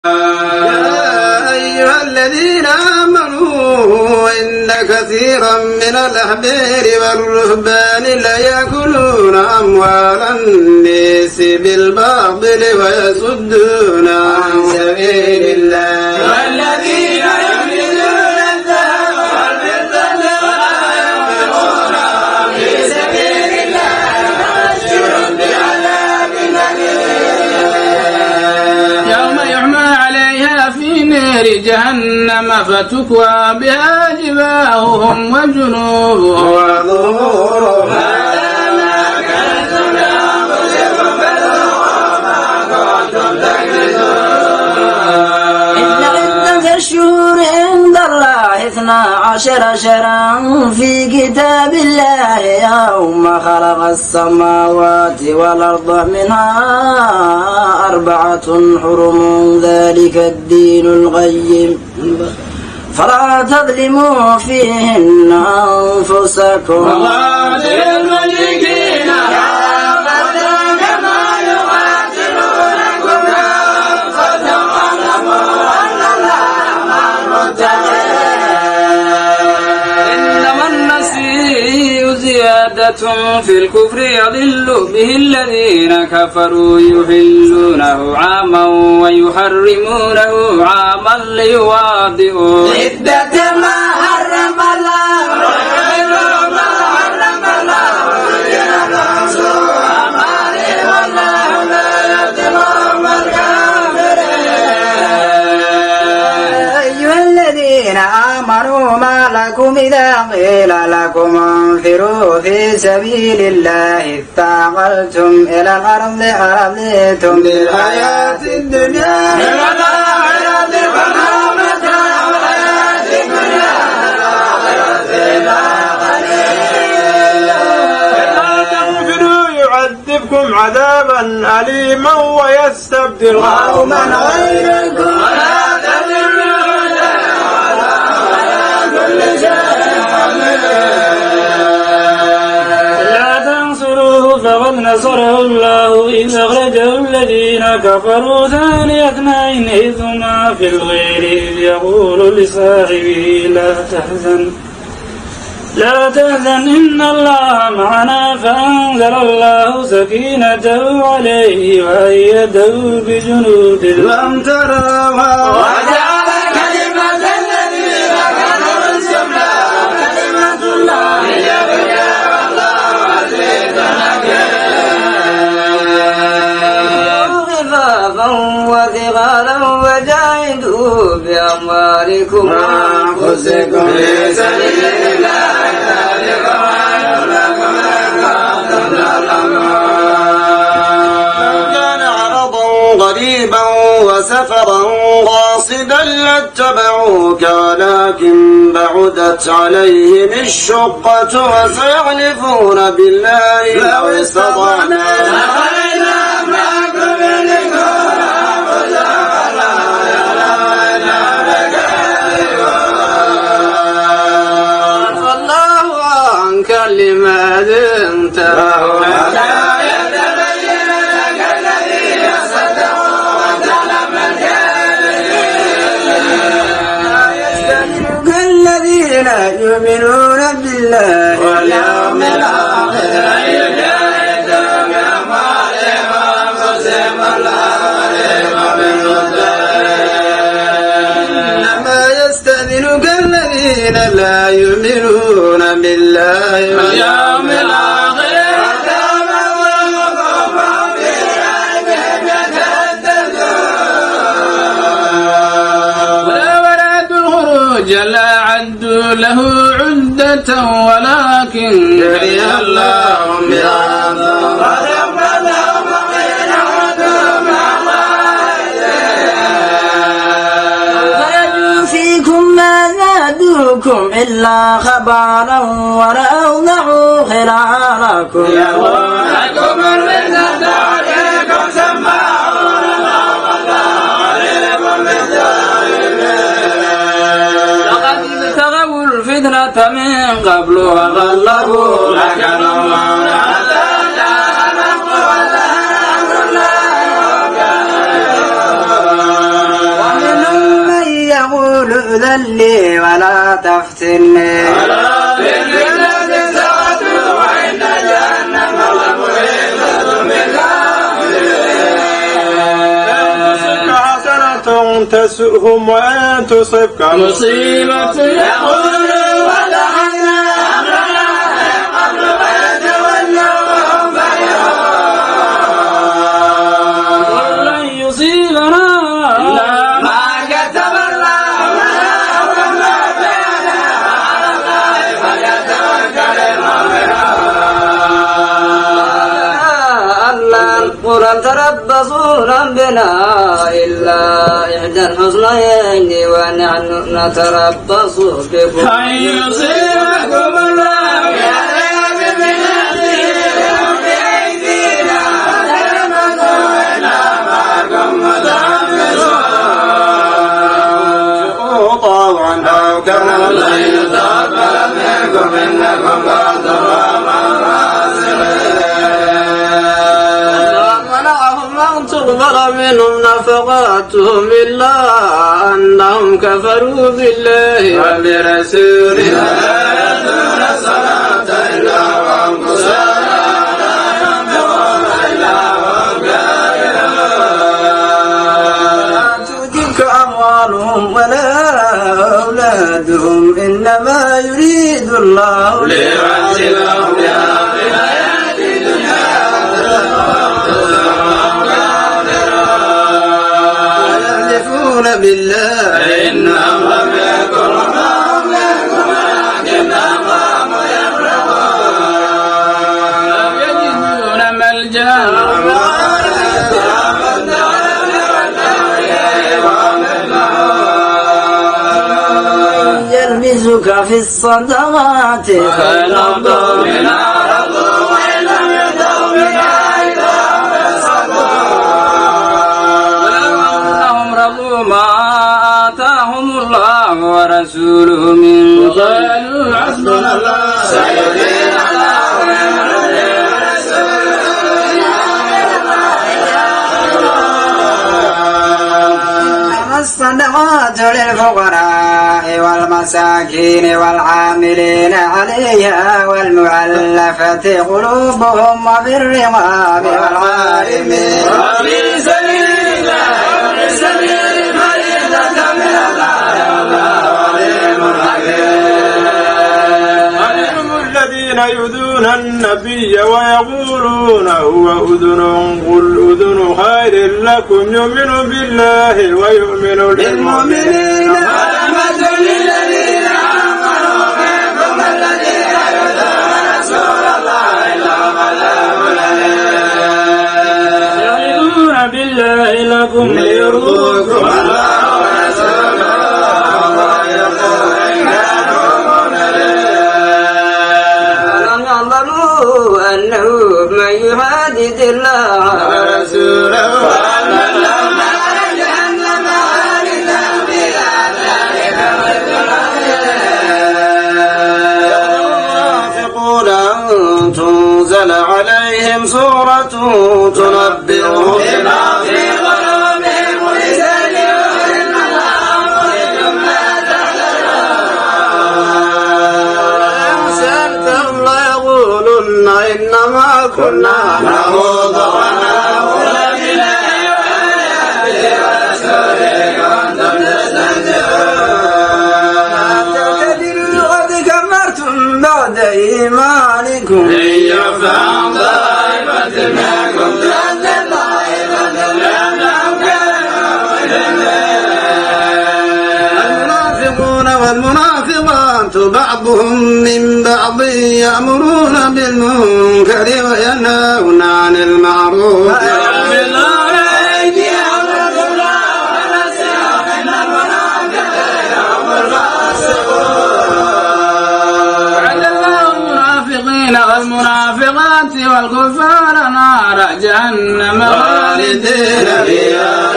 يا أيها الذين آمنوا إن كثيرا من الأحبار والرهبان ليأكلون أموال الناس بالباطل ويصدون عن سبيل الله والذين يحملون الذهب والفضة ولا ينفقون في سبيل الله فبشرهم بعذاب أليم يوم يحمى عليها في نار جهنم فتكوى بها جباههم وجنوبهم وظهورهم هذا ما كنتم لأنفسكم فذوقوا ما كنتم تكنزون إن عدة الشهور عند الله 12 شهرا في كتاب الله يوم خلق السماوات والأرض منها 4 حرم ذلك الدين القيم فلا تظلموا فيهن أنفسكم وقاتلوا المشركين قاتلوا كما يقاتلونكم فتعلموا أن الله مع المتقين إنما النسيء زيادة في الكفر يضل به الذين كفروا يحلونه عاما ويحرمونه عاما ليواطئوا عدة ما حرم الله ويحلوا ما حرم الله ويحل الرسول أماني والله لا يهدي القوم الكافرين أيها الذين آمنوا ما لكم إذا قيل لكم انفروا في سبيل الله اثاقلتم إلى الأرض أرضيتم بالحياة الدنيا والآخرة وما متاع الحياة الدنيا والآخرة إلا قليل إلا تنفروا يعذبكم عذابا أليما ويستبدل قوما غيركم ولا تضروا ولا كل شيء لا تنصروه فقد نصره الله إذ أخرجه الذين كفروا ثاني اثنين إذ هما في الغير إذ يقول لصاحبه لا تحزن إن الله معنا فأنزل الله سكينته عليه وأيده بجنود لم تروها وجعل كلمة الذين كفروا السفلى وكلمة الله هي العليا والله عزيز حكيم خفافا وثقالا وجاهدوا بأموالكم وأنفسكم في سبيل الله كان عرضا قريبا وسفرا قاصدا لاتبعوك ولكن بعدت عليهم الشقة وسيحلفون بالله لو استطعنا لخرجنا معكم لما دمت لا يتبين لك الذين صدقوا وتعلم الكاذبين لا يستهزئك الذين يؤمنون بالله واليوم الآخر يجاهدوا بأموالهم وأنفسهم والله إنما يستأذنك الذين لا يؤمنون بالله واليوم الآخر ولا الخروج لا عدوا له عدة ولكن كره الله بعاثهم إلا خبالا ولأوضعوا خلالكم يبغونكم الفتنة عليكم سماعون لهم عليكم لقد ابتغوا الفتنة من قبل وغلبوا لكن الله تذل لي ولا تفتني ولا بالجنة سعت وإن جهنم لمحيطة بالكافرين حسنة تسؤهم وإن تصبك مصيبة يقولوا ولعنا أمرنا قبل ما تولوا وهم فرحون ولن يصيبنا إلا ما كتب الله لنا وما كان على الله فليتوكل قل تربصون بنا إلا إحدى الحسنيين ونحن نتربص بكم أن يصيبكم الله بعذاب من عنده أو بأيدينا فتلمسوا إلا معكم متحمسون طوعا أو كرها لن يتقبل منكم إنكم كنتم تقبل منهم نفقاتهم إلا أنهم كفروا بالله وبرسوله لا يأتون الصلاة إلا وهم كسالى لا ينفقون إلا وهم كارهون تعجبك أموالهم ولا أولادهم إنما يريد الله ليعذبهم بها في الحياة الدنيا ويحلفون بالله إنهم لم يكن معهم منكم ولكنهم قاموا يفرقون لم يجدون ملجأ يلمزك في الصدقات فإن أرضوا منها رضوا وإن لم يرضوا منها إذا هم يسخطون ولو أنهم رضوا ما آتاهم الله ورسوله من قالوا حسبنا الله سيؤتينا الله من فضله الصدقات للفقراء والمساكين والعاملين عليها والمؤلفة قلوبهم وفي الرقاب والغارمين وفي سبيل الله وفي سبيل فريضة من الله والله عليم حكيم هم الذين يؤذون النبي ويقولون هو أذن قل أذن خير لكم يؤمن بالله ويؤمن للمؤمنين ورحمة للذين آمنوا منكم الذين يؤذون رسول الله لهم عذاب أليم يحلفون بالله لكم ليرضوكم الله ورسوله والله يقول إن كانوا مؤمنين ألم يعلموا أنه من يحادد الله ورسوله وأن لهم نار جهنم خالدا فيها ذلك مثل يقول أن تنزل عليهم سورة تنبئهم بما في قلوبهم ويسألوا إن الله مخرج ما تحذرون سألتهم ليقولن إنما كنا نخوض ونخوض بالله وآياته ورسوله كنتم تستهزئون تعتذروا قد كفرتم بعد إيمانكم إن يفهم طائفة منكم تأذن طائفة بأنهم كانوا مجرمين المنافقون والمنافقات بعضهم من بعض يأمرون بالمنكر وينهون عن المعروف ويحملون أيديهم رسلا ونسيهم إن المنافقين هم الفاسقون وعد الله المنافقين والمنافقات والكفار نار جهنم خالدين فيها